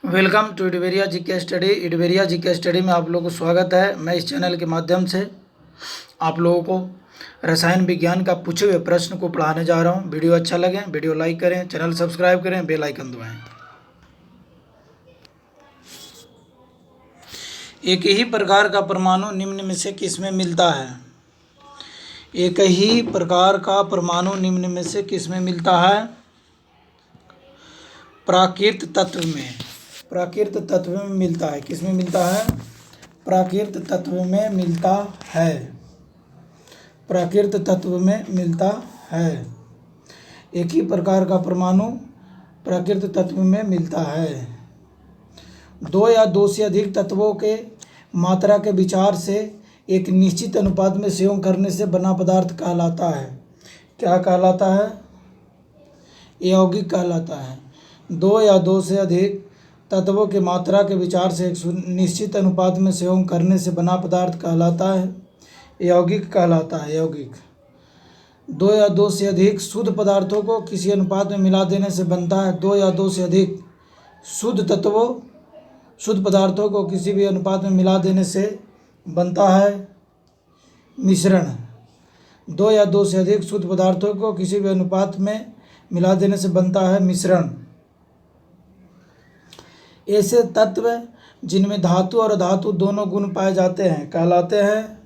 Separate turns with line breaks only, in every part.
Welcome to इडवेरिया GK study. इडवेरिया GK study में आप लोगों को स्वागत है। मैं इस चैनल के माध्यम से आप लोगों को रसायन विज्ञान का पूछे हुए प्रश्न को पढ़ाने जा रहा हूं। वीडियो अच्छा लगे वीडियो लाइक करें, चैनल सब्सक्राइब करें, बेल आइकन दबाएं। एक ही प्रकार का परमाणु निम्न में से किस में मिलता है? एक ही प्रकार का परमाणु निम्न में से किस में मिलता है? प्राकृत तत्व में। प्राकृत तत्व में मिलता है। किस में मिलता है? प्राकृत तत्व में मिलता है। प्राकृत तत्व में मिलता है। एक ही प्रकार का परमाणु प्राकृत तत्व में मिलता है। दो या दो से अधिक तत्वों के मात्रा के विचार से एक निश्चित अनुपात में संयोग करने से बना पदार्थ कहलाता है। क्या कहलाता है? यौगिक कहलाता है। दो या दो से अधिक तत्वों की मात्रा के विचार से एक निश्चित अनुपात में संयोग करने से बना पदार्थ कहलाता है, यौगिक कहलाता है। यौगिक दो या दो से अधिक शुद्ध पदार्थों को किसी अनुपात में मिला देने से बनता है। दो या दो से अधिक शुद्ध पदार्थों को किसी भी अनुपात में मिला देने से बनता है मिश्रण। दो या दो से अधिक शुद्ध पदार्थों को किसी भी अनुपात में मिला देने से बनता है मिश्रण। ऐसे तत्व जिनमें धातु और अधातु दोनों गुण पाए जाते हैं कहलाते हैं।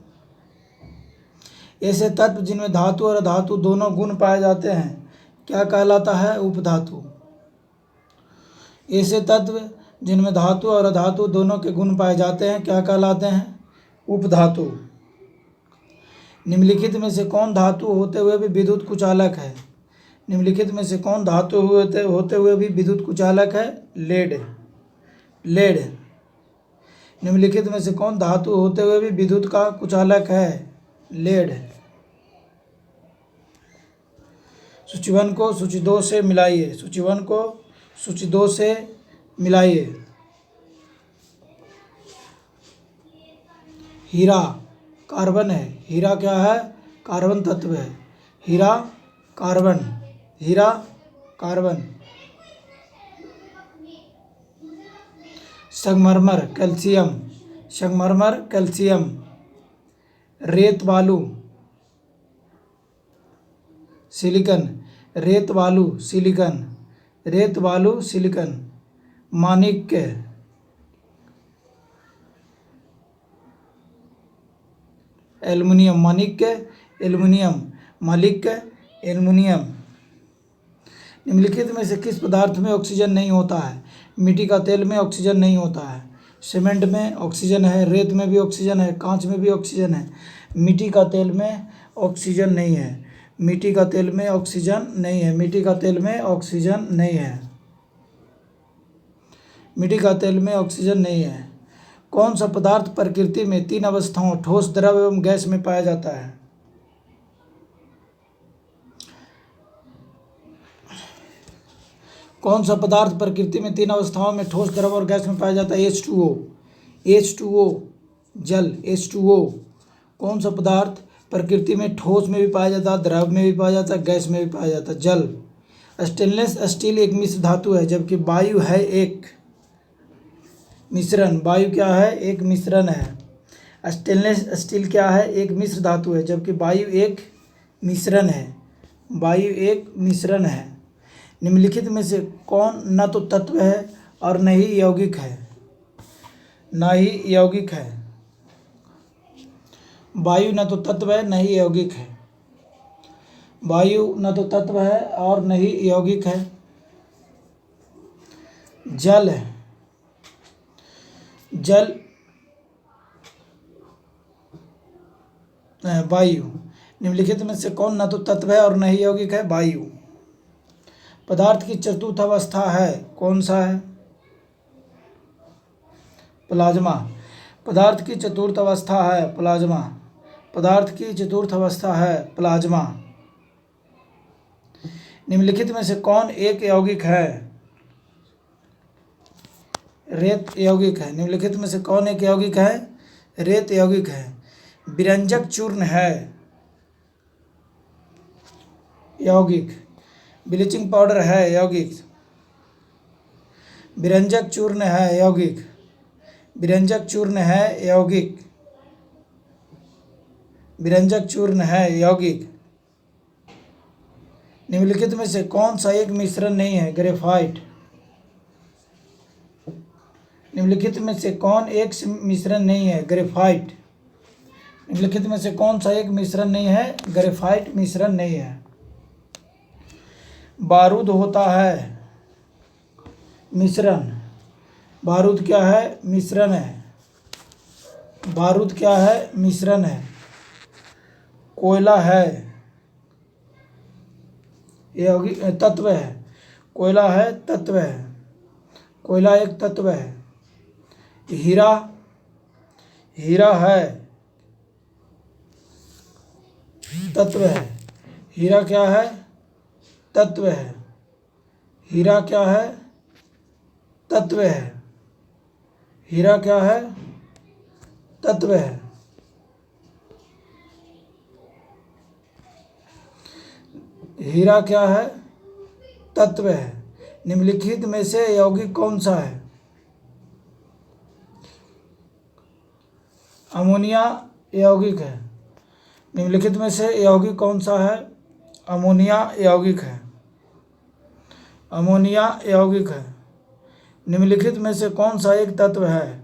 ऐसे तत्व जिनमें धातु और अधातु दोनों गुण पाए जाते हैं क्या कहलाता है? उपधातु। ऐसे तत्व जिनमें धातु और अधातु दोनों के गुण पाए जाते हैं क्या कहलाते हैं? उपधातु। निम्नलिखित में से कौन धातु होते हुए भी विद्युत कुचालक है? निम्नलिखित में से कौन धातु होते हुए भी विद्युत कुचालक है? लेड। लेड। निम्नलिखित में से कौन धातु होते हुए भी विद्युत का कुचालक है? लेड। सूची 1 को सूची 2 से मिलाइए। सूची 1 को सूची 2 से मिलाइए। हीरा कार्बन है। हीरा क्या है? कार्बन तत्व है। हीरा कार्बन। हीरा कार्बन। संगमरमर कैल्शियम। संगमरमर कैल्शियम। रेत बालू सिलिकन। रेत बालू सिलिकन। रेत बालू सिलिकन। माणिक्य एल्युमिनियम। माणिक्य एल्युमिनियम। माणिक्य एल्युमिनियम। निम्नलिखित में से किस पदार्थ में ऑक्सीजन नहीं होता है? मिट्टी का तेल में ऑक्सीजन नहीं होता है। सीमेंट में ऑक्सीजन है। रेत में भी ऑक्सीजन है। कांच में भी ऑक्सीजन है। मिट्टी का तेल में ऑक्सीजन नहीं है। मिट्टी का तेल में ऑक्सीजन नहीं है। मिट्टी का तेल में ऑक्सीजन नहीं है। मिट्टी का तेल में ऑक्सीजन नहीं है। कौन सा पदार्थ प्रकृति में 3 अवस्थाओं ठोस, द्रव एवं गैस में पाया जाता है? कौन सा पदार्थ प्रकृति में 3 अवस्थाओं में ठोस, द्रव और गैस में पाया जाता है? H2O। H2O जल। H2O। कौन सा पदार्थ प्रकृति में ठोस में भी पाया जाता है, द्रव में भी पाया जाता है, गैस में भी पाया जाता है? जल। स्टेनलेस स्टील एक मिश्र धातु है जबकि वायु है एक मिश्रण। वायु क्या है? एक मिश्रण है। स्टेनलेस स्टील क्या है? एक मिश्र धातु है जबकि वायु एक मिश्रण है। वायु एक मिश्रण है। निम्नलिखित में से कौन न तो तत्व है और न ही यौगिक है? न ही यौगिक है। वायु न तो तत्व है न ही यौगिक है। वायु न तो तत्व है और न ही यौगिक है। जल है। जल वायु। निम्नलिखित में से कौन न तो तत्व है और न ही यौगिक है? वायु। पदार्थ की चतुर्थ अवस्था है कौन सा है? प्लाज्मा। पदार्थ की चतुर्थ अवस्था है प्लाज्मा। पदार्थ की चतुर्थ अवस्था है प्लाज्मा। निम्नलिखित में से कौन एक यौगिक है? रेत यौगिक है। निम्नलिखित में से कौन एक यौगिक है? रेत यौगिक है। विरंजक चूर्ण है यौगिक। ब्लीचिंग पाउडर है यौगिक। विरंजक चूर्ण है यौगिक, विरंजक चूर्ण है यौगिक, विरंजक चूर्ण है यौगिक। निम्नलिखित में से कौन सा एक मिश्रण नहीं है? ग्रेफाइट। निम्नलिखित में से कौन एक मिश्रण नहीं है? ग्रेफाइट। निम्नलिखित में से कौन सा एक मिश्रण नहीं है? ग्रेफाइट मिश्रण नहीं है। बारूद होता है मिश्रण, बारूद क्या है? मिश्रण है, बारूद क्या है? मिश्रण है। कोयला है यौगिक तत्व है, कोयला है तत्व है, कोयला एक तत्व है। हीरा, हीरा है तत्व है, हीरा क्या है? तत्व है, हीरा क्या है? तत्व है, हीरा क्या है? तत्व है। हीरा क्या है? तत्व है। निम्नलिखित में से यौगिक कौन सा है? अमोनिया यौगिक है। निम्नलिखित में से यौगिक कौन सा है? अमोनिया यौगिक है, अमोनिया यौगिक है। निम्नलिखित में से कौन सा एक तत्व है?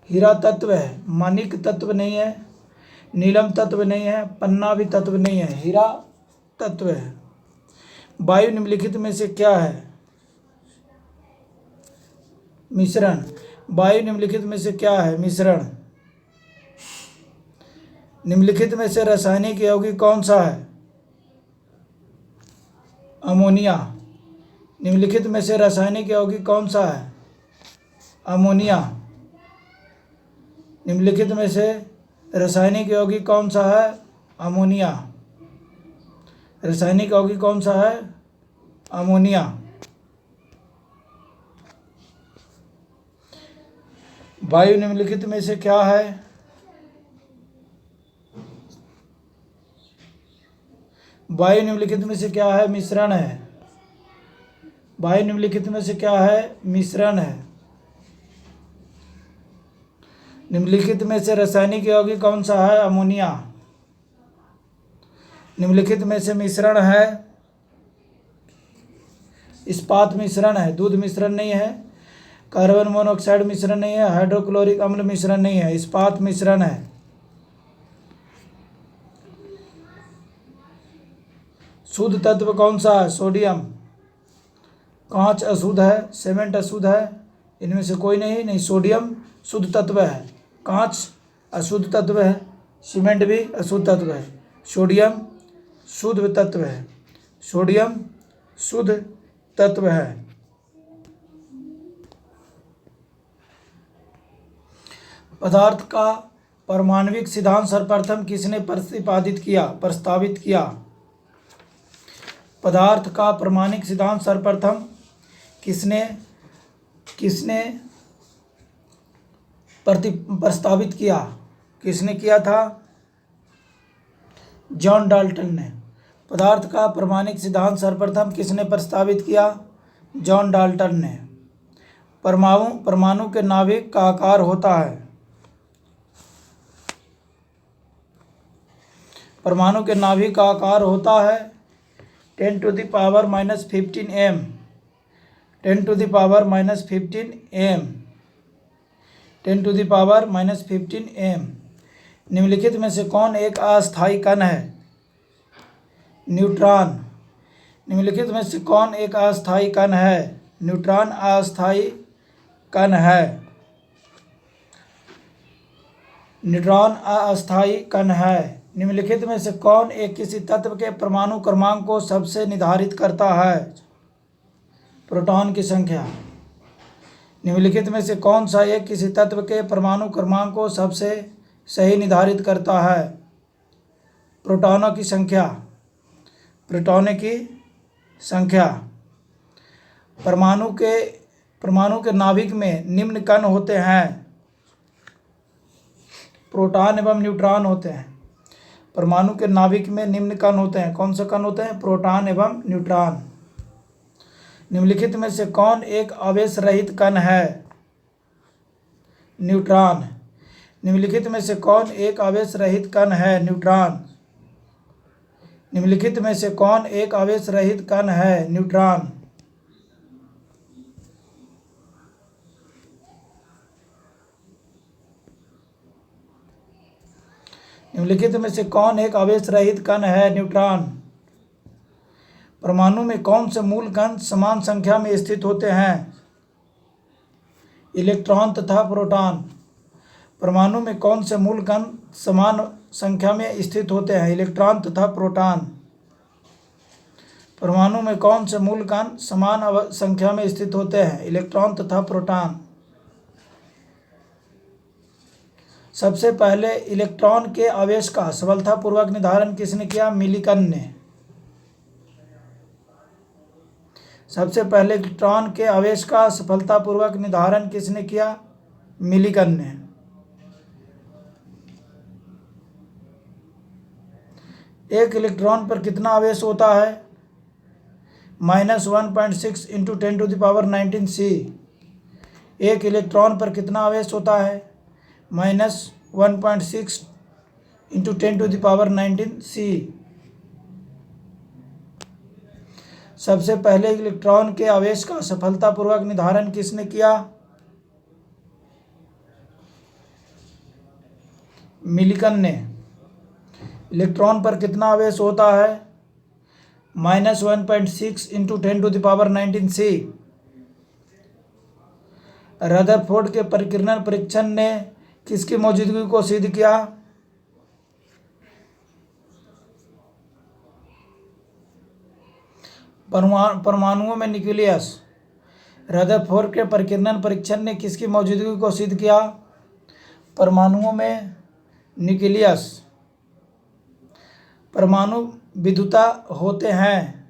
हीरा तत्व है, माणिक तत्व नहीं है, नीलम तत्व नहीं है, पन्ना भी तत्व नहीं है, हीरा तत्व है। वायु निम्नलिखित में से क्या है? मिश्रण। वायु निम्नलिखित में से क्या है? मिश्रण। निम्नलिखित में से रासायनिक यौगिक कौन सा है? अमोनिया। निम्नलिखित में से रासायनिक यौगिक कौन सा है? अमोनिया। निम्नलिखित में से रासायनिक यौगिक कौन सा है? अमोनिया। रासायनिक यौगिक कौन सा है? अमोनिया। वायु निम्नलिखित में से क्या है? वायु निम्नलिखित में से क्या है? मिश्रण है। वायु निम्नलिखित में से क्या है? मिश्रण है। निम्नलिखित में से रासायनिक यौगिक कौन सा है? अमोनिया। निम्नलिखित में से मिश्रण है, इस्पात मिश्रण है, दूध मिश्रण नहीं है, कार्बन मोनोऑक्साइड मिश्रण नहीं है, हाइड्रोक्लोरिक अम्ल मिश्रण नहीं है, इस्पात मिश्रण है। शुद्ध तत्व कौन सा है? सोडियम। कांच अशुद्ध है, सीमेंट अशुद्ध है, इनमें से कोई नहीं सोडियम शुद्ध तत्व है। कांच अशुद्ध तत्व है, सीमेंट भी अशुद्ध तत्व है, सोडियम शुद्ध तत्व है, सोडियम शुद्ध तत्व है। पदार्थ का परमाणविक सिद्धांत सर्वप्रथम किसने प्रस्तावित किया? पदार्थ का परमाणविक सिद्धांत सर्वप्रथम किसने प्रस्तावित किया? किसने किया था? जॉन डाल्टन ने। पदार्थ का परमाणविक सिद्धांत सर्वप्रथम किसने प्रस्तावित किया? जॉन डाल्टन ने। परमाणु के नाभिक का आकार होता है, परमाणु के नाभिक का आकार होता है 10⁻⁻15 m, 10⁻⁻15 m, 10⁻⁻15 m। निम्नलिखित में से कौन एक अस्थायी कण है? न्यूट्रॉन। निम्नलिखित में से कौन एक अस्थायी कण है? न्यूट्रॉन अस्थायी कण है, न्यूट्रॉन अस्थायी कण है। निम्नलिखित में से कौन एक किसी तत्व के परमाणु क्रमांक को सबसे निर्धारित करता है? प्रोटॉन की संख्या। निम्नलिखित में से कौन सा एक किसी तत्व के परमाणु क्रमांक को सबसे सही निर्धारित करता है? प्रोटॉनों की संख्या, प्रोटॉनों की संख्या। परमाणु के नाभिक में निम्न कण होते हैं, प्रोटॉन एवं न्यूट्रॉन होते हैं। परमाणु के नाभिक में निम्न कण होते हैं। कौन से कण होते हैं? प्रोटॉन एवं न्यूट्रॉन। निम्नलिखित में से कौन एक आवेश रहित कण है? न्यूट्रॉन। निम्नलिखित में से कौन एक आवेश रहित कण है? न्यूट्रॉन। निम्नलिखित में से कौन एक आवेश रहित कण है? न्यूट्रॉन। निम्नलिखित में से कौन एक आवेश रहित कण है? न्यूट्रॉन। परमाणु में कौन से मूल कण समान संख्या में स्थित होते हैं? इलेक्ट्रॉन तथा प्रोटॉन। परमाणु में कौन से मूल कण समान संख्या में स्थित होते हैं? इलेक्ट्रॉन तथा प्रोटॉन। परमाणु में कौन से मूल कण समान संख्या में स्थित होते हैं? इलेक्ट्रॉन तथा प्रोटॉन। सबसे पहले इलेक्ट्रॉन के आवेश का सफलतापूर्वक निर्धारण किसने किया? मिलिकन ने। सबसे पहले इलेक्ट्रॉन के आवेश का सफलतापूर्वक निर्धारण किसने किया? मिलिकन ने। एक इलेक्ट्रॉन पर कितना आवेश होता है? -1.6 × 10⁻19 C। एक इलेक्ट्रॉन पर कितना आवेश होता है? -1.6 × 10⁻19 C। सबसे पहले इलेक्ट्रॉन के आवेश का सफलतापूर्वक निर्धारण किसने किया? मिलिकन ने। इलेक्ट्रॉन पर कितना आवेश होता है? -1.6 × 10⁻19 C। रदरफोर्ड के परिकिरण परीक्षण ने किसकी मौजूदगी को सिद्ध किया? परमाणुओं में न्यूक्लियस। रदरफोर्ड के परिकिरण परीक्षण ने किसकी मौजूदगी को सिद्ध किया? परमाणुओं में न्यूक्लियस। परमाणु विद्युता होते हैं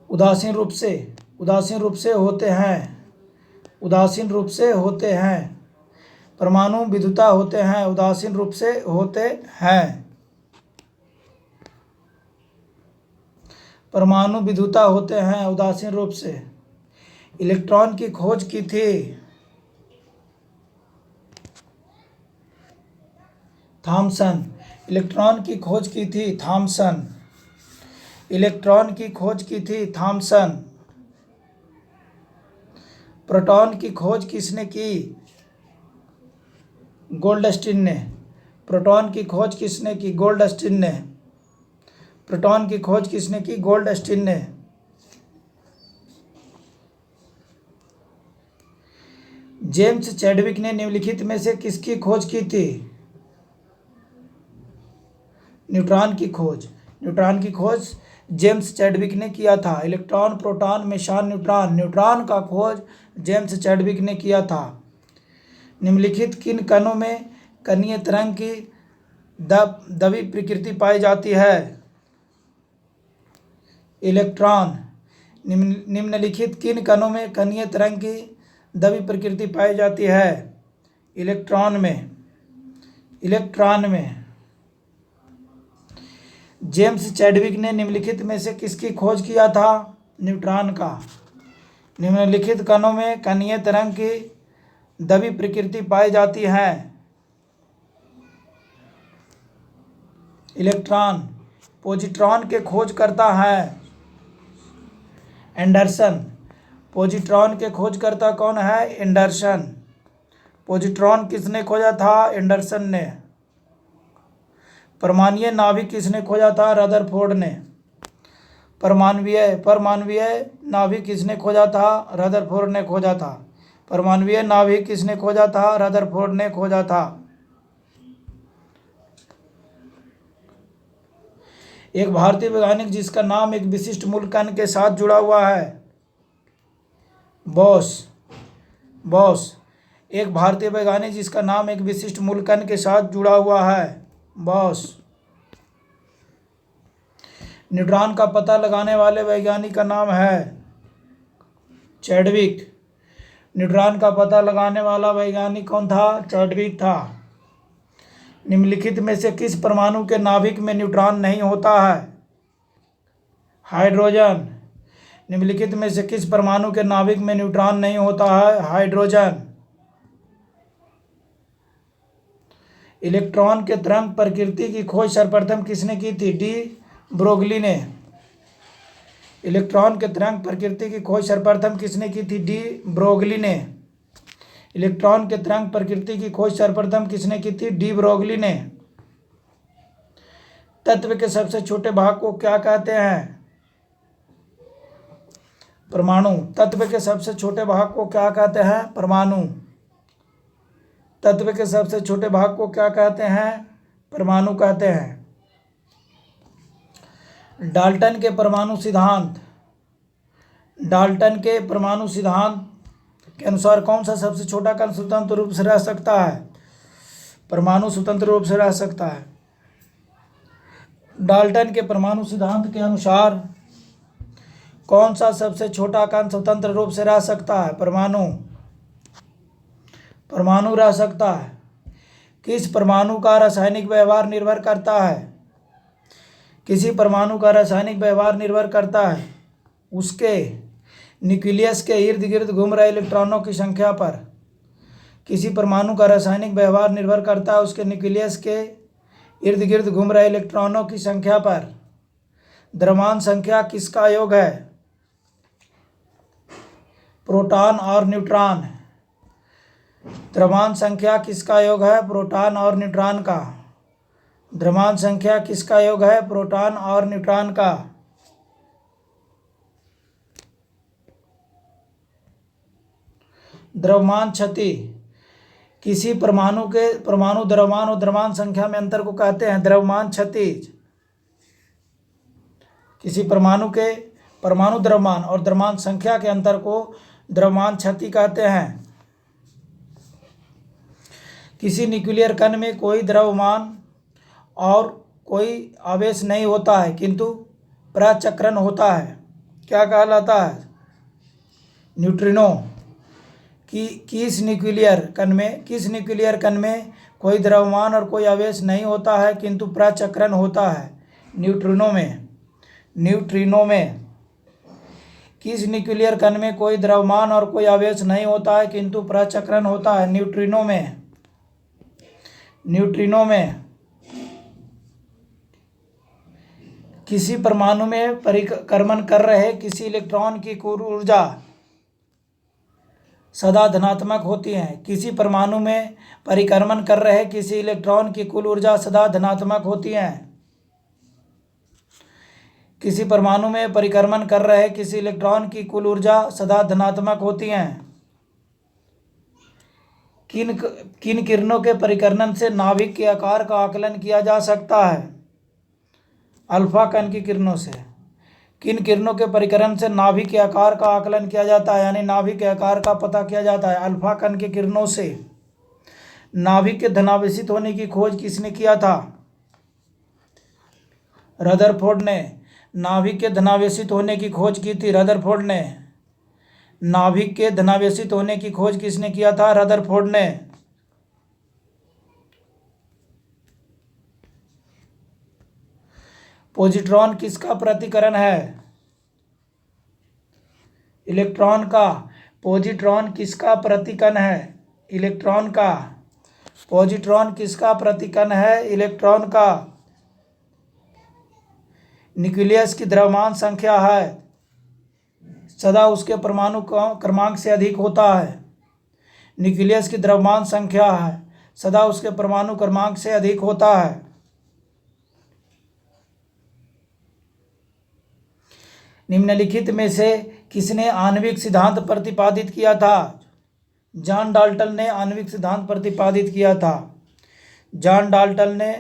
उदासीन रूप से होते हैं। परमाणु विद्युता होते हैं उदासीन रूप से होते हैं। परमाणु विद्युता होते हैं उदासीन रूप से। इलेक्ट्रॉन की खोज की थी थॉमसन। इलेक्ट्रॉन की खोज की थी थॉमसन। इलेक्ट्रॉन की खोज की थी थॉमसन। प्रोटॉन की खोज किसने की? गोल्डस्टीन ने। प्रोटॉन की खोज किसने की? गोल्डस्टीन ने। प्रोटॉन की खोज किसने की? गोल्डस्टीन ने। जेम्स चैडविक ने निम्नलिखित में से किसकी खोज की थी? न्यूट्रॉन की खोज। न्यूट्रॉन की खोज जेम्स चैडविक ने किया था। Electron, proton, meson, neutron. Neutron का खोज जेम्स चैडविक ने किया था। निम्नलिखित किन कणों में कणीय तरंग की दबी प्रकृति पाई जाती है? इलेक्ट्रॉन। निम्नलिखित किन कणों में कणीय तरंग की दबी प्रकृति पाई जाती है? इलेक्ट्रॉन में। जेम्स चैडविक ने निम्नलिखित में से किसकी खोज किया था? न्यूट्रॉन का। निम्नलिखित कणों में कणीय तरंग की दबी प्रकृति पाई जाती है? इलेक्ट्रॉन। पॉजिट्रॉन के खोजकर्ता है एंडरसन। पॉजिट्रॉन के खोजकर्ता कौन है? एंडरसन। पॉजिट्रॉन किसने खोजा था? एंडरसन ने। परमाणुीय नाभिक किसने खोजा था? रदरफोर्ड ने। परमाणुीय नाभिक किसने खोजा था? रदरफोर्ड ने खोजा था। परमाणुीय नाभिक किसने खोजा था? रदरफोर्ड ने खोजा था। एक भारतीय वैज्ञानिक जिसका नाम एक विशिष्ट मूल कण के साथ जुड़ा हुआ है? बॉस। एक भारतीय वैज्ञानिक जिसका नाम एक विशिष्ट मूल कण के साथ जुड़ा हुआ है? बॉस। न्यूट्रॉन का पता लगाने वाले वैज्ञानिक का नाम है चैडविक। न्यूट्रॉन का पता लगाने वाला वैज्ञानिक कौन था? चैडविक था। निम्नलिखित में से किस परमाणु के नाभिक में न्यूट्रॉन नहीं होता है? हाइड्रोजन। निम्नलिखित में से किस परमाणु के नाभिक में न्यूट्रॉन नहीं होता है? हाइड्रोजन। इलेक्ट्रॉन के तरंग प्रकृति की खोज सर्वप्रथम किसने की थी? डी ब्रोगली ने। इलेक्ट्रॉन के तरंग प्रकृति की खोज सर्वप्रथम किसने की थी? डी ब्रोगली ने। इलेक्ट्रॉन के तरंग प्रकृति की खोज सर्वप्रथम किसने की थी? डी ब्रोगली ने। तत्व के सबसे छोटे भाग को क्या कहते हैं? परमाणु। तत्व के सबसे छोटे भाग को क्या कहते हैं? परमाणु। तत्व के सबसे छोटे भाग को क्या कहते हैं? परमाणु कहते हैं। डाल्टन के परमाणु सिद्धांत। डाल्टन के परमाणु सिद्धांत के अनुसार कौन सा सबसे छोटा कण स्वतंत्र रूप से रह सकता है? परमाणु स्वतंत्र रूप से रह सकता है। डाल्टन के परमाणु सिद्धांत के अनुसार कौन सा सबसे छोटा कण स्वतंत्र रूप से रह सकता है? परमाणु। परमाणु रह सकता है। किस परमाणु का रासायनिक व्यवहार निर्भर करता है? किसी परमाणु का रासायनिक व्यवहार निर्भर करता है उसके न्यूक्लियस के इर्द गिर्द घूम रहे इलेक्ट्रॉनों की संख्या पर। किसी परमाणु का रासायनिक व्यवहार निर्भर करता है उसके न्यूक्लियस के इर्द गिर्द घूम रहे इलेक्ट्रॉनों की संख्या पर। द्रव्यमान संख्या किसका योग है? प्रोटॉन और न्यूट्रॉन। द्रव्यमान संख्या किसका योग है? प्रोटॉन और न्यूट्रॉन का। द्रव्यमान संख्या किसका योग है? प्रोटॉन और न्यूट्रॉन का। द्रव्यमान क्षति। किसी परमाणु के परमाणु द्रव्यमान और द्रव्यमान संख्या में अंतर को कहते हैं द्रव्यमान क्षति। किसी परमाणु के परमाणु द्रव्यमान और द्रव्यमान संख्या के अंतर को द्रव्यमान क्षति कहते हैं। किसी न्यूक्लियर कण में कोई द्रव्यमान और कोई आवेश नहीं होता है किंतु प्रचक्रण होता है, क्या कहलाता है? न्यूट्रिनो। किस न्यूक्लियर कण में कोई द्रव्यमान और कोई आवेश नहीं होता है किंतु प्रचक्रण होता है? न्यूट्रिनो में। न्यूट्रिनो में। किस न्यूक्लियर कण में कोई द्रव्यमान और कोई आवेश नहीं होता है किंतु प्रचक्रण होता है? न्यूट्रिनो में। न्यूट्रिनो में। किसी परमाणु में परिक्रमण कर रहे किसी इलेक्ट्रॉन की कुल ऊर्जा सदा धनात्मक होती है। किसी परमाणु में परिक्रमण कर रहे किसी इलेक्ट्रॉन की कुल ऊर्जा सदा धनात्मक होती है। किसी परमाणु में परिक्रमण कर रहे किसी इलेक्ट्रॉन की कुल ऊर्जा सदा धनात्मक होती है। किन किरणों के परिकर्णन से नाभिक के आकार का आकलन किया जा सकता है? अल्फा कण की किरणों से। किन किरणों के परिकरण से नाभिक के आकार का आकलन किया जाता है, यानी नाभिक के आकार का पता किया जाता है? अल्फा कण की किरणों से। नाभिक के धनावेशित होने की खोज किसने किया था? रदरफोर्ड ने। नाभिक के धनावेशित होने की खोज की थी रदरफोर्ड ने। नाभिक के धनावेशित होने की खोज किसने किया था? रदरफोर्ड ने। पॉजिट्रॉन किसका प्रतिकरण है? इलेक्ट्रॉन का। पॉजिट्रॉन किसका प्रतिकण है? इलेक्ट्रॉन का। पॉजिट्रॉन किसका प्रतिकण है? इलेक्ट्रॉन का। न्यूक्लियस की द्रव्यमान संख्या है सदा उसके परमाणु क्रमांक से अधिक होता है। न्यूक्लियस की द्रव्यमान संख्या है सदा उसके परमाणु क्रमांक से अधिक होता है। निम्नलिखित में से किसने आणविक सिद्धांत प्रतिपादित किया था? जॉन डाल्टन ने आणविक सिद्धांत प्रतिपादित किया था। जॉन डाल्टन ने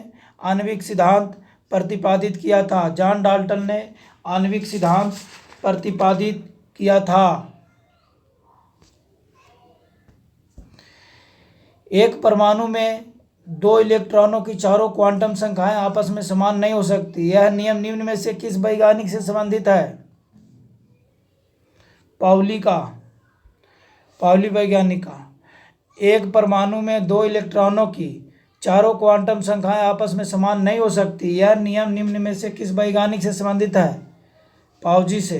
आणविक सिद्धांत प्रतिपादित किया था। जॉन डाल्टन ने आणविक सिद्धांत प्रतिपादित किया था। एक परमाणु में दो इलेक्ट्रॉनों की चारों क्वांटम संख्याएं आपस में समान नहीं हो सकती। यह नियम निम्न में से किस वैज्ञानिक से संबंधित है? पाउली का। पाउली वैज्ञानिक का। एक परमाणु में दो इलेक्ट्रॉनों की चारों क्वांटम संख्याएं आपस में समान नहीं हो सकती। यह नियम निम्न में से किस वैज्ञानिक से संबंधित है? पाउजी से।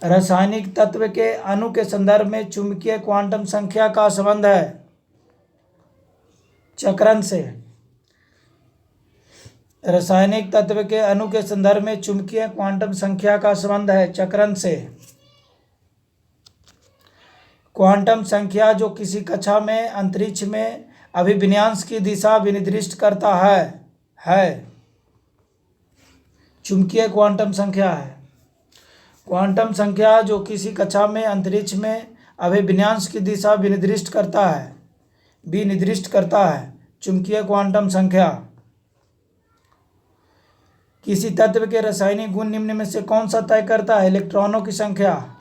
रासायनिक तत्व के अणु के संदर्भ में चुंबकीय क्वांटम संख्या का संबंध है चक्रण से। रासायनिक तत्व के अणु के संदर्भ में चुंबकीय क्वांटम संख्या का संबंध है चक्रण से। क्वांटम संख्या जो किसी कक्षा में अंतरिक्ष में अभिविन्यास की दिशा विनिर्दिष्ट करता है चुंबकीय क्वांटम संख्या है। क्वांटम संख्या जो किसी कक्षा में अंतरिक्ष में अभिविन्यास की दिशा विनिर्दिष्ट करता है चुंबकीय क्वांटम संख्या। किसी तत्व के रासायनिक गुण निम्न में से कौन सा तय करता है? इलेक्ट्रॉनों की संख्या।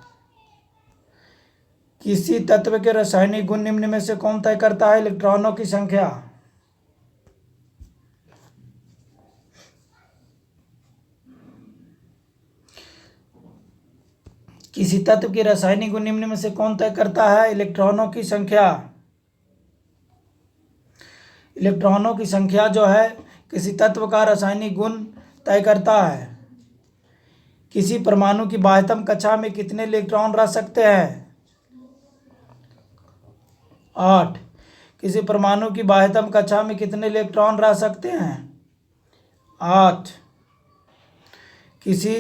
किसी तत्व के रासायनिक गुण निम्न में से कौन तय करता है? इलेक्ट्रॉनों की संख्या। किसी तत्व की रासायनिक गुण निम्न में से कौन तय करता है? इलेक्ट्रॉनों की संख्या। इलेक्ट्रॉनों की संख्या जो है किसी तत्व का रासायनिक गुण तय करता है। किसी परमाणु की बाह्यतम कक्षा में कितने इलेक्ट्रॉन रह सकते हैं? 8। किसी परमाणु की बाह्यतम कक्षा में कितने इलेक्ट्रॉन रह सकते हैं? 8। किसी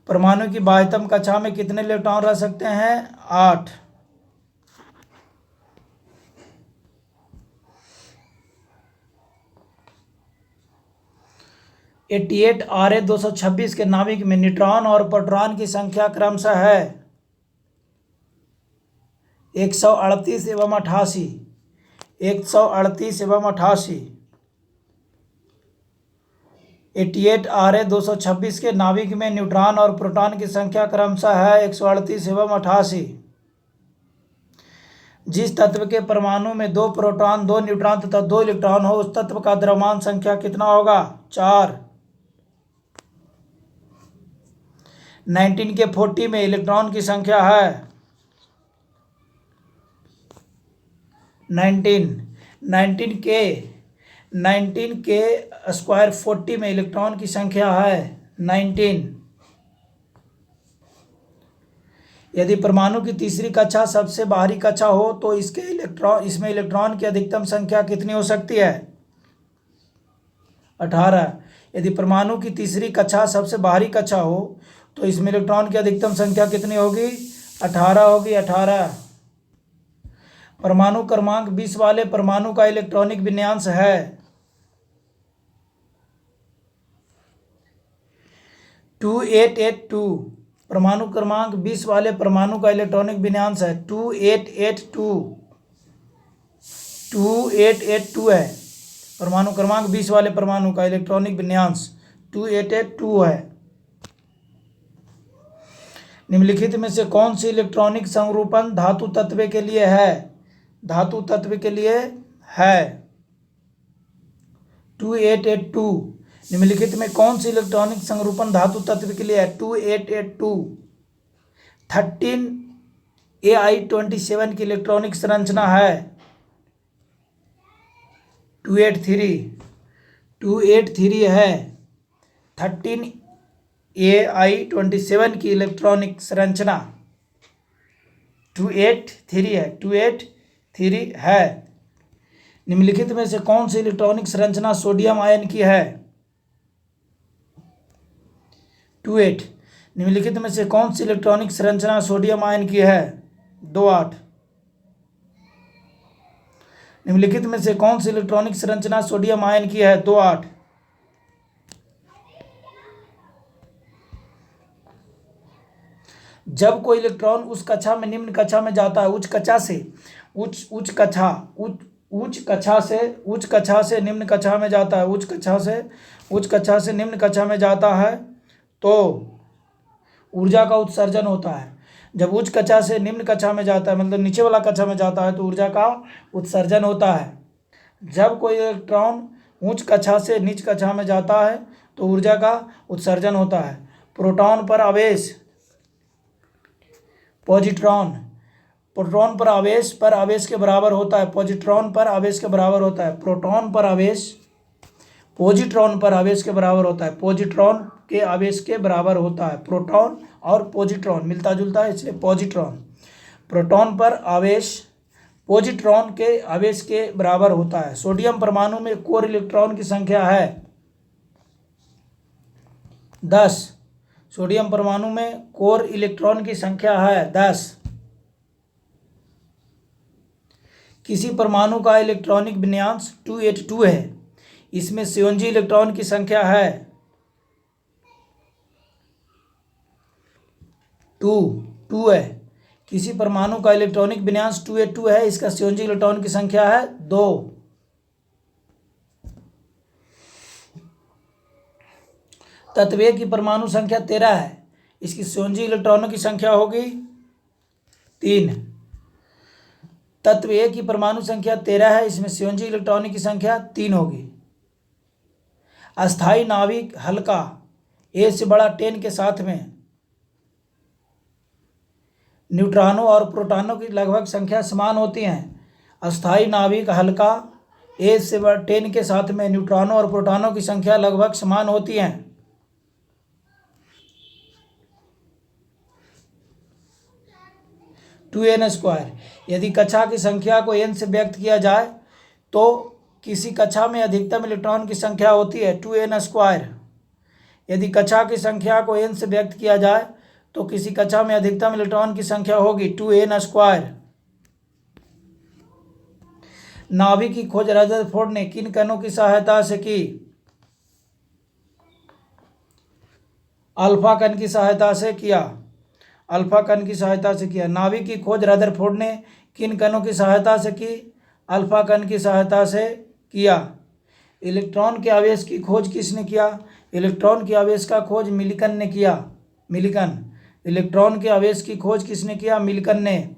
परमाणु की बाह्यतम कक्षा में कितने इलेक्ट्रॉन रह सकते हैं? 8। Ra226 के नाभिक में न्यूट्रॉन और प्रोटॉन की संख्या क्रमशः है 138 एवं 88। 138 एवं 88। 88 Ra226 के नाभिक में न्यूट्रॉन और प्रोटॉन की संख्या क्रमशः है 138 एवं 88। जिस तत्व के परमाणु में 2 प्रोटॉन 2 न्यूट्रॉन तथा 2 इलेक्ट्रॉन हो उस तत्व का द्रव्यमान संख्या कितना होगा? 4। 19 के 40 में इलेक्ट्रॉन की संख्या है 19 के स्क्वायर 40 में इलेक्ट्रॉन की संख्या है 19। यदि परमाणु की तीसरी कक्षा सबसे बाहरी कक्षा हो तो इसमें इलेक्ट्रॉन की अधिकतम संख्या कितनी हो सकती है? 18। यदि परमाणु की तीसरी कक्षा सबसे बाहरी कक्षा हो तो इसमें इलेक्ट्रॉन की अधिकतम संख्या कितनी होगी? 18 होगी। 18। परमाणु क्रमांक 20 वाले परमाणु का इलेक्ट्रॉनिक विन्यास है 2882। परमाणु क्रमांक 20 वाले परमाणु का इलेक्ट्रॉनिक विन्यास है 2882। 2882 है परमाणु क्रमांक 20 वाले परमाणु का इलेक्ट्रॉनिक विन्यास 2882 है। निम्नलिखित में से कौन सी इलेक्ट्रॉनिक संरूपण धातु तत्व के लिए है? धातु तत्व के लिए है 2882। निम्नलिखित में कौन सी इलेक्ट्रॉनिक संरूपण धातु तत्व के लिए है? 2882। 13Ai27 की इलेक्ट्रॉनिक संरचना है 283 है 13Ai27 की इलेक्ट्रॉनिक संरचना 283 है। निम्नलिखित में से कौन सी इलेक्ट्रॉनिक संरचना सोडियम आयन की है? 28। निम्नलिखित में से कौन सी इलेक्ट्रॉनिक संरचना सोडियम आयन की है? 28। निम्नलिखित में से कौन सी इलेक्ट्रॉनिक संरचना सोडियम आयन की है? 28। जब कोई इलेक्ट्रॉन उस कक्षा में निम्न कक्षा में जाता है उच्च कक्षा से निम्न कक्षा में जाता है उच्च कक्षा से निम्न कक्षा में जाता है तो ऊर्जा का उत्सर्जन होता है। जब उच्च कक्षा से निम्न कक्षा में जाता है मतलब नीचे वाला कक्षा में जाता है तो ऊर्जा का उत्सर्जन होता है। जब कोई इलेक्ट्रॉन उच्च कक्षा से नीच कक्षा में जाता है तो ऊर्जा का उत्सर्जन होता है। प्रोटॉन पर आवेश पॉजिट्रॉन प्रोटॉन पर आवेश के बराबर होता है। पॉजिट्रॉन पर आवेश के बराबर होता है। प्रोटॉन पर आवेश पॉजिट्रॉन पर आवेश के बराबर होता है। पॉजिट्रॉन के आवेश के बराबर होता है। प्रोटॉन और पॉजिट्रॉन मिलता जुलता है, इसलिए पॉजिट्रॉन। प्रोटॉन पर आवेश पॉजिट्रॉन के आवेश के बराबर होता है। सोडियम परमाणु में कोर इलेक्ट्रॉन की संख्या है 10। सोडियम परमाणु में कोर इलेक्ट्रॉन की संख्या है 10। किसी परमाणु का इलेक्ट्रॉनिक विन्यास 2s2 है, इसमें CONG इलेक्ट्रॉन की संख्या है 2 है। किसी परमाणु का इलेक्ट्रॉनिक विन्यास 2s2 है, इसका CONG इलेक्ट्रॉन की संख्या है 2। तत्व A की परमाणु संख्या 13 है, इसकी CONG इलेक्ट्रॉनों की संख्या होगी 3। तत्व A की परमाणु संख्या 13 है, इसमें CONG इलेक्ट्रॉनों की संख्या 3 होगी। अस्थायी नाभिक हल्का A से बड़ा 10 के साथ में न्यूट्रॉनों और प्रोटॉनों की लगभग संख्या समान होती है। अस्थायी नाभिक हल्का A से बड़ा 10 के साथ में न्यूट्रॉनों और प्रोटॉनों की संख्या लगभग समान होती है। टू एन स्क्वायर, यदि कक्षा की संख्या को n से व्यक्त किया जाए तो किसी कक्षा में अधिकतम इलेक्ट्रॉन की संख्या होती है 2n स्क्वायर। यदि कक्षा की संख्या को n से व्यक्त किया जाए तो किसी कक्षा में अधिकतम इलेक्ट्रॉन की संख्या होगी 2n स्क्वायर। नाभिक की खोज रदरफोर्ड ने किन कणों की सहायता से की? अल्फा कण की सहायता से किया। अल्फा कण की सहायता से किया। नाभिक की खोज रदरफोर्ड ने किन कणों की सहायता से की? अल्फा कण की सहायता से किया। इलेक्ट्रॉन के आवेश की खोज किसने किया? इलेक्ट्रॉन के आवेश का खोज मिल्कन ने किया। मिल्कन। इलेक्ट्रॉन के आवेश की खोज किसने किया? मिल्कन ने।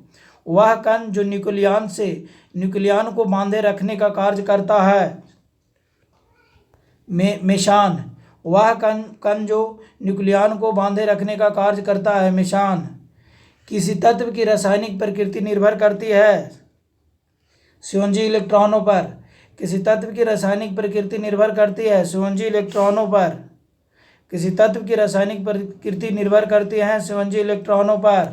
वह कण जो न्यूक्लियन से न्यूक्लियन को बांधे रखने का कार्य करता है मेशान। वह कण जो न्यूक्लियन को बांधे रखने का कार्य करता है मेशान। किसी तत्व की रासायनिक प्रकृति निर्भर करती है CONG इलेक्ट्रॉनों पर। किसी तत्व की रासायनिक प्रकृति निर्भर करती है CONG इलेक्ट्रॉनों पर। किसी तत्व की रासायनिक प्रकृति निर्भर करती है CONG इलेक्ट्रॉनों पर।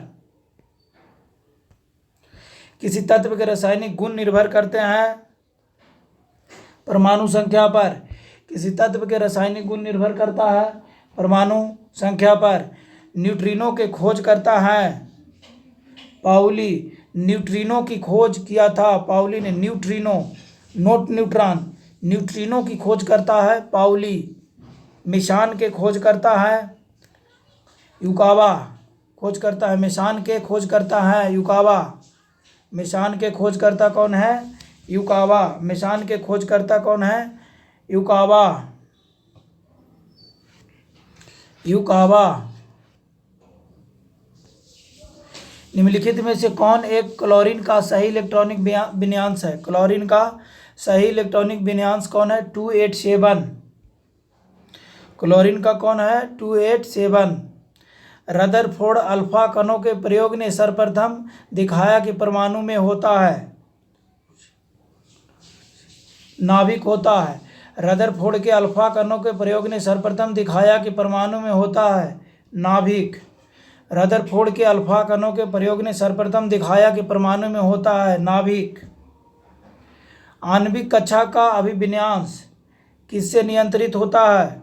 किसी तत्व के रासायनिक गुण निर्भर करते हैं परमाणु संख्या पर। किसी तत्व के रासायनिक गुण निर्भर करता है परमाणु संख्या पर। न्यूट्रिनो के खोज करता है पाउली। न्यूट्रिनो की खोज किया था पाउली ने। Neutrino, note neutron. न्यूट्रिनो की खोज करता है पाउली। मेशान के खोज करता है युकावा। खोज करता है मेशान के खोज करता है युकावा। मेशान के खोजकर्ता कौन है? युकावा। मेशान के खोजकर्ता कौन है? युकावा। युकावा। निम्नलिखित में से कौन एक क्लोरीन का सही इलेक्ट्रॉनिक विन्यास है? क्लोरीन का सही इलेक्ट्रॉनिक विन्यास कौन है? 287। क्लोरीन का कौन है? 287। रदरफोर्ड अल्फा कणों के प्रयोग ने सर्वप्रथम दिखाया कि परमाणु में होता है नाभिक होता है। रदरफोर्ड के अल्फा कणों के प्रयोग ने सर्वप्रथम दिखाया कि परमाणु में होता है नाभिक। रदरफोर्ड के अल्फा कणों के प्रयोग ने सर्वप्रथम दिखाया कि परमाणु में होता है नाभिक। आणविक कक्षा का अभिविन्यास किससे नियंत्रित होता है?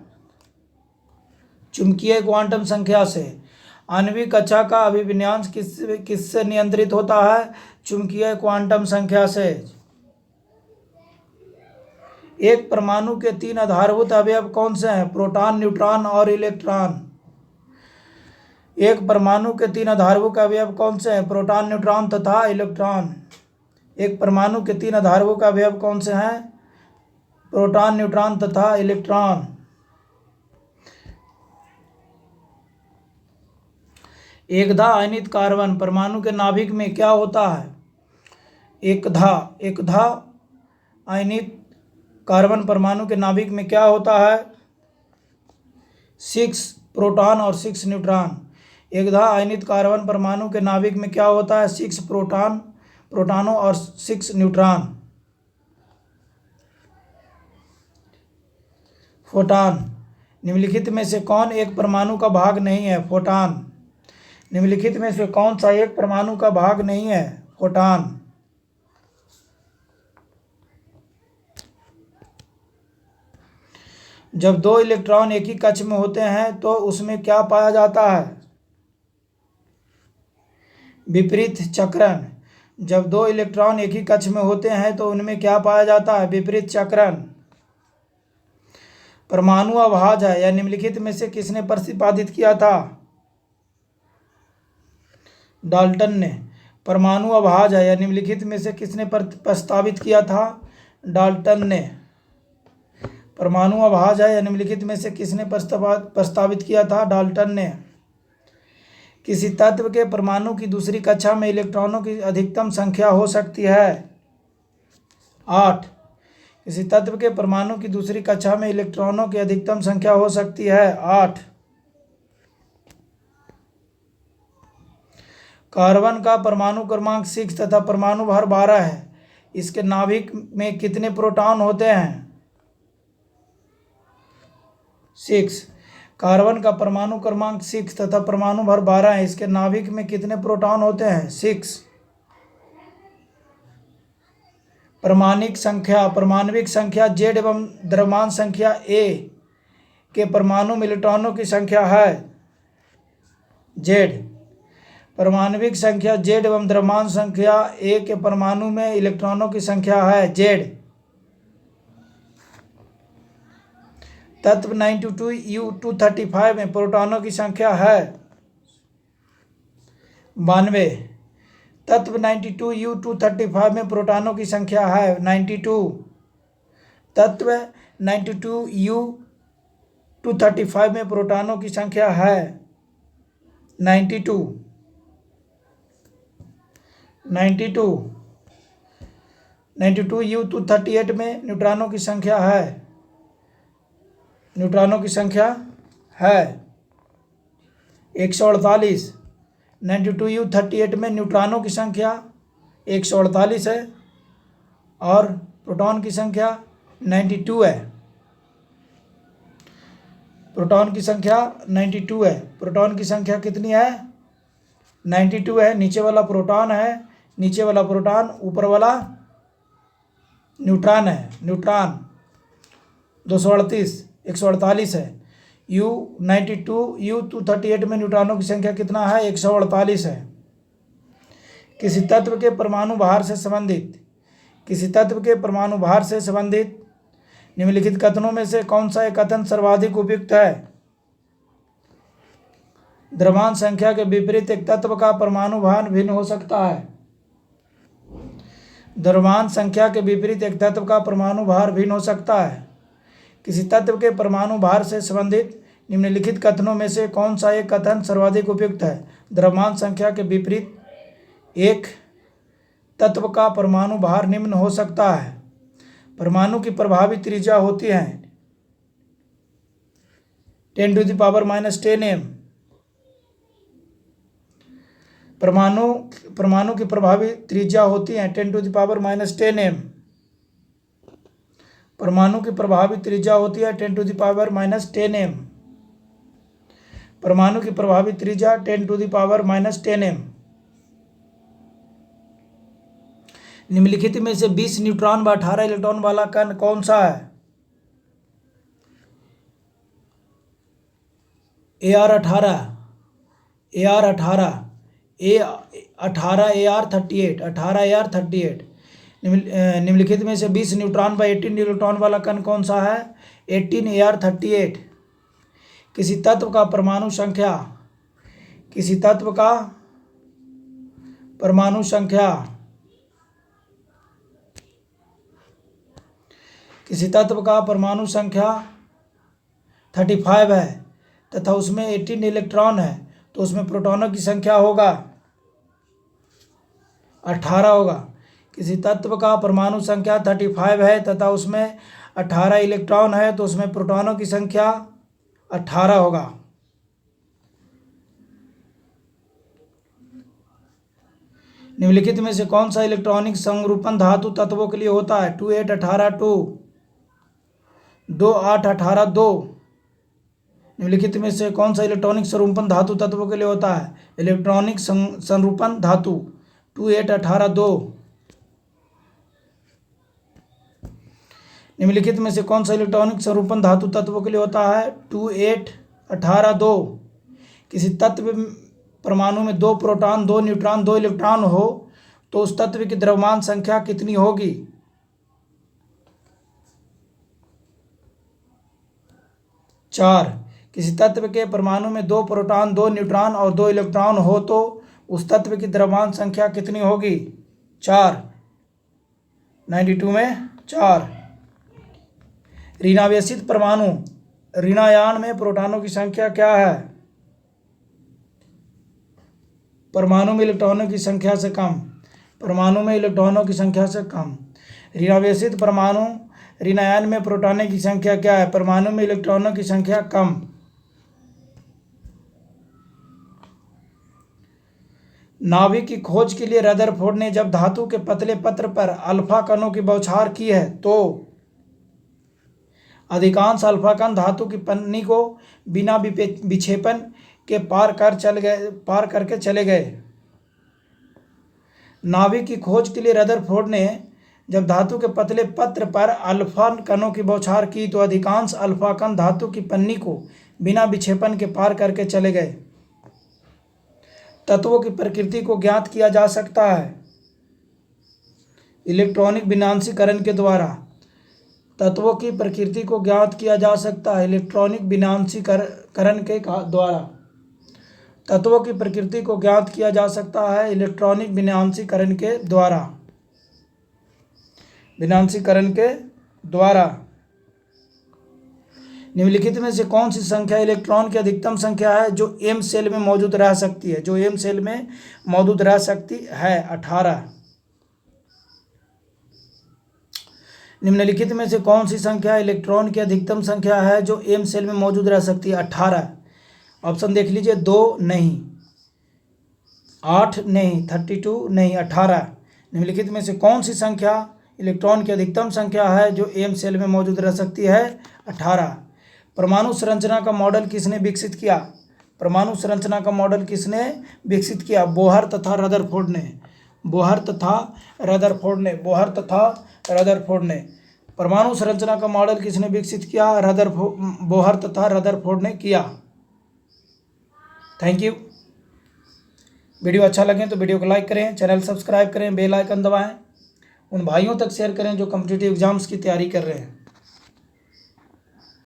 चुंबकीय क्वांटम संख्या से। आणविक कक्षा का अभिविन्यास किससे नियंत्रित होता है? चुंबकीय क्वांटम संख्या से। एक परमाणु के 3 आधारभूत अवयव कौन से हैं? प्रोटॉन, न्यूट्रॉन और इलेक्ट्रॉन। एक परमाणु के 3 आधारभूत अवयव कौन से हैं? प्रोटॉन, न्यूट्रॉन तथा इलेक्ट्रॉन। एक परमाणु के 3 आधारभूत अवयव कौन से हैं? प्रोटॉन, न्यूट्रॉन तथा इलेक्ट्रॉन। एकधा आयनित कार्बन परमाणु के नाभिक में क्या होता है? एकधा आयनित कार्बन परमाणु के नाभिक में क्या होता है? 6 प्रोटॉन और 6 न्यूट्रॉन। एकधा आयनित कार्बन परमाणु के नाभिक में क्या होता है? 6 प्रोटॉनों और 6 न्यूट्रॉन। फोटॉन। निम्नलिखित में से कौन एक परमाणु का भाग नहीं है? फोटॉन। निम्नलिखित में से कौन सा एक परमाणु का भाग नहीं है? फोटॉन। जब दो इलेक्ट्रॉन एक ही कक्ष में होते हैं तो उसमें क्या पाया जाता है? विपरीत चक्रण। जब दो इलेक्ट्रॉन एक ही कक्ष में होते हैं तो उनमें क्या पाया जाता है? विपरीत चक्रण। परमाणु अभाज्य है या निम्नलिखित में से किसने प्रतिपादित किया था? डाल्टन ने। परमाणु अभाज्य है या निम्नलिखित में से किसने प्रस्तावित किया था? डाल्टन ने। परमाणु अभाज्य है या निम्नलिखित में से किसने प्रस्तावित किया था? डाल्टन ने। किसी तत्व के परमाणु की दूसरी कक्षा में इलेक्ट्रॉनों की अधिकतम संख्या हो सकती है? 8। किसी तत्व के परमाणु की दूसरी कक्षा में इलेक्ट्रॉनों की अधिकतम संख्या हो सकती है? 8। कार्बन का परमाणु क्रमांक 6 तथा परमाणु भार 12 है। इसके नाभिक में कितने प्रोटॉन होते हैं? 6। कार्बन का परमाणु क्रमांक 6 तथा परमाणु भार 12 है। इसके नाभिक में कितने प्रोटॉन होते हैं? 6। परमाणिक संख्या Z एवं द्रव्यमान संख्या A के परमाणु में इलेक्ट्रॉनों की संख्या है? Z। परमाणविक संख्या Z एवं द्रव्यमान संख्या A के परमाणु में इलेक्ट्रॉनों की संख्या है? Z। तत्व 92U235 में प्रोटॉनों की संख्या है? 92। तत्व 92U235 में प्रोटॉनों की संख्या है? 92। तत्व 92U235 में प्रोटॉनों की संख्या है? 92। 92U238 में न्यूट्रॉनों की संख्या है? न्यूट्रॉनों की संख्या है 148। 92U38 में न्यूट्रॉनों की संख्या 148 है और प्रोटॉन की संख्या 92 है। प्रोटॉन की संख्या 92 है। प्रोटॉन की संख्या कितनी है? 92 है। नीचे वाला प्रोटॉन है, नीचे वाला प्रोटॉन, ऊपर वाला न्यूट्रॉन है। न्यूट्रॉन 238 148 है। U238 में न्यूट्रॉनों की संख्या कितना है? 148 है। किसी तत्व के परमाणु भार से संबंधित निम्नलिखित कथनों में से कौन सा एक कथन सर्वाधिक उपयुक्त है? द्रव्यमान संख्या के विपरीत एक तत्व का परमाणु भार भिन्न हो सकता है। द्रव्यमान संख्या के विपरीत एक तत्व का परमाणु भार भिन्न हो सकता है। किसी तत्व के परमाणु भार से संबंधित निम्नलिखित कथनों में से कौन सा एक कथन सर्वाधिक उपयुक्त है? द्रव्यमान संख्या के विपरीत एक तत्व का परमाणु भार निम्न हो सकता है। परमाणु की प्रभावी त्रिज्या होती है 10⁻⁻10 m। परमाणु की प्रभावी त्रिज्या होती है 10⁻⁻10 m। परमाणु की प्रभावी त्रिज्या होती है 10⁻⁻10 m। परमाणु की प्रभावी त्रिज्या 10⁻⁻10 m। निम्नलिखित में से 20 न्यूट्रॉन व 18 इलेक्ट्रॉन वाला कण कौन सा है? AR18 AR38 निम्नलिखित में से 20 न्यूट्रॉन व 18 इलेक्ट्रॉन वाला कण कौन सा है? 18 AR38। किसी तत्व का परमाणु संख्या किसी तत्व का परमाणु संख्या 35 है तथा उसमें 18 इलेक्ट्रॉन है तो उसमें प्रोटॉनों की संख्या होगा 18 होगा। किसी तत्व का परमाणु संख्या 35 है तथा उसमें 18 इलेक्ट्रॉन है तो उसमें प्रोटॉनों की संख्या 18 होगा। निम्नलिखित में से कौन सा इलेक्ट्रॉनिक संरूपण धातु तत्वों के लिए होता है? 2818 2, 2818 2, निम्नलिखित में से कौन सा इलेक्ट्रॉनिक संरूपण धातु तत्वों के लिए होता है? इलेक्ट्रॉनिक संरूपण धातु 2818-2। निम्नलिखित में से कौन सा इलेक्ट्रॉनिक संरूपण धातु तत्वों के लिए होता है? 2818-2। किसी तत्व परमाणु में 2 प्रोटॉन, 2 न्यूट्रॉन, 2 इलेक्ट्रॉन हो तो उस तत्व की द्रव्यमान संख्या कितनी होगी? 4। किसी तत्व के परमाणु में 2 प्रोटॉन, 2 न्यूट्रॉन और 2 इलेक्ट्रॉन हो तो उस तत्व की द्रव्यमान संख्या कितनी होगी? 4। 92 में 4। ऋणावेशित परमाणु ऋणायान में प्रोटॉनों की संख्या क्या है? परमाणु में इलेक्ट्रॉनों की संख्या से कम। परमाणु में इलेक्ट्रॉनों की संख्या से कम। ऋणावेशित परमाणु ऋणायान में प्रोटॉनों की संख्या क्या है? परमाणु में इलेक्ट्रॉनों की संख्या कम। नाभिक की खोज के लिए रदरफोर्ड ने जब धातु के पतले पत्र पर अल्फा कणों की बौछार की है तो अधिकांश अल्फा कण धातु की पन्नी को बिना विक्षेपण के पार करके चले गए। नाभिक की खोज के लिए रदरफोर्ड ने जब धातु के पतले पत्र पर अल्फा कणों की बौछार की तो अधिकांश अल्फा कण धातु की पन्नी को बिना विक्षेपण के पार करके चले गए। तत्वों की प्रकृति को ज्ञात किया जा सकता है इलेक्ट्रॉनिक विनाशीकरण के द्वारा। तत्वों की प्रकृति को ज्ञात किया जा सकता है इलेक्ट्रॉनिक विनाशीकरण के द्वारा। तत्वों की प्रकृति को ज्ञात किया जा सकता है इलेक्ट्रॉनिक विनाशीकरण के द्वारा। विनाशीकरण के द्वारा। निम्नलिखित में से कौन सी संख्या इलेक्ट्रॉन की अधिकतम संख्या है जो एम सेल में मौजूद रह सकती है? जो एम सेल में मौजूद रह सकती है 18। निम्नलिखित में से कौन सी संख्या इलेक्ट्रॉन की अधिकतम संख्या है जो एम सेल में मौजूद रह सकती है? 18। ऑप्शन देख लीजिए, 2 नहीं, 8 नहीं, 32 नहीं, 18। निम्नलिखित में से कौन सी संख्या इलेक्ट्रॉन की अधिकतम संख्या है जो एम सेल में मौजूद रह सकती है? 18। परमाणु संरचना का मॉडल किसने विकसित किया? परमाणु संरचना का मॉडल किसने विकसित किया? बोहर तथा रदरफोर्ड ने। बोहर तथा रदरफोर्ड ने। परमाणु संरचना का मॉडल किसने विकसित किया? बोहर तथा रदरफोर्ड ने किया। Thank you. वीडियो अच्छा लगे तो वीडियो को लाइक करें, चैनल सब्सक्राइब करें, बेल आइकन दबाएं, उन भाइयों तक शेयर करें जो कॉम्पिटिटिव एग्जाम्स की तैयारी कर रहे हैं।